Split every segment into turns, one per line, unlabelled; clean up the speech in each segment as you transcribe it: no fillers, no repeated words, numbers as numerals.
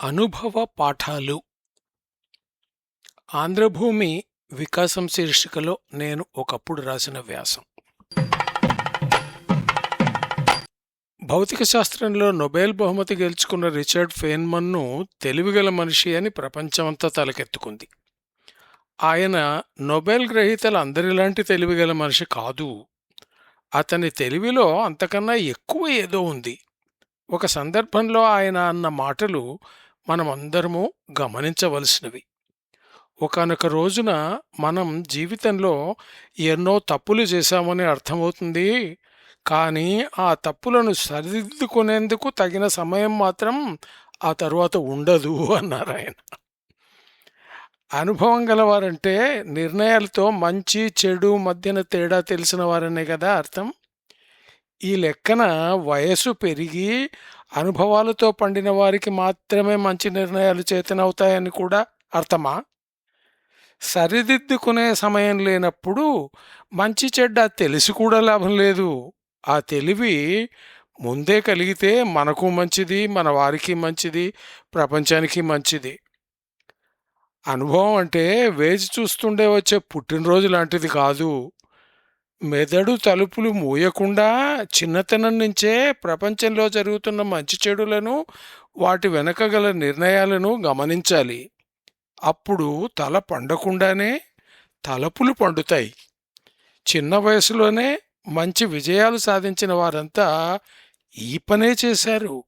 అనుభవ పాఠాలు. ఆంధ్రభూమి వికాసం శీర్షికలో నేను ఒకప్పుడు రాసిన వ్యాసం. భౌతిక శాస్త్రంలో నొబెల్ బహుమతి గెలుచుకున్న రిచర్డ్ ఫెయిన్మన్ను తెలివిగల మనిషి అని ప్రపంచమంతా తలకెత్తుకుంది. ఆయన నొబెల్ గ్రహీతల అందరిలాంటి తెలివిగల మనిషి కాదు. అతని తెలివిలో అంతకన్నా ఎక్కువ ఏదో ఉంది. ఒక సందర్భంలో ఆయన అన్న మాటలు మనమందరము గమనించవలసినవి. ఒకానొక రోజున మనం జీవితంలో ఎన్నో తప్పులు చేశామని అర్థమవుతుంది, కానీ ఆ తప్పులను సరిదిద్దుకునేందుకు తగిన సమయం మాత్రం ఆ తరువాత ఉండదు అన్నారు ఆయన. అనుభవం గలవారంటే నిర్ణయాలతో మంచి చెడు మధ్యన తేడా తెలిసిన వారనే కదా అర్థం. ఈ లెక్కన వయసు పెరిగి అనుభవాలతో పండిన వారికి మాత్రమే మంచి నిర్ణయాలు చేతనవుతాయని కూడా అర్థమా? సరిదిద్దుకునే సమయం లేనప్పుడు మంచి చెడ్డ తెలిసి కూడా లాభం లేదు. ఆ తెలివి ముందే కలిగితే మనకు మంచిది, మన వారికి మంచిది, ప్రపంచానికి మంచిది. అనుభవం అంటే వేచి చూస్తుండే వచ్చే పుట్టినరోజు లాంటిది కాదు. మెదడు తలుపులు మూయకుండా చిన్నతనం నుంచే ప్రపంచంలో జరుగుతున్న మంచి చెడులను, వాటి వెనక గల నిర్ణయాలను గమనించాలి. అప్పుడు తల పండకుండానే తలుపులు పండుతాయి. చిన్న వయసులోనే మంచి విజయాలు సాధించిన వారంతా ఈ పనే చేశారు.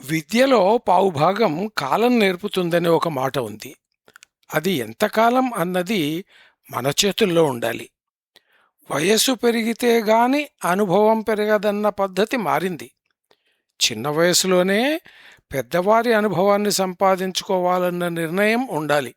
విద్యలో పావుభాగం కాలం నేర్పుతుందని ఒక మాట ఉంది. అది ఎంతకాలం అన్నది మన చేతుల్లో ఉండాలి. వయస్సు పెరిగితే గాని అనుభవం పెరగదన్న పద్ధతి మారింది. చిన్న వయసులోనే పెద్దవారి అనుభవాన్ని సంపాదించుకోవాలన్న నిర్ణయం ఉండాలి.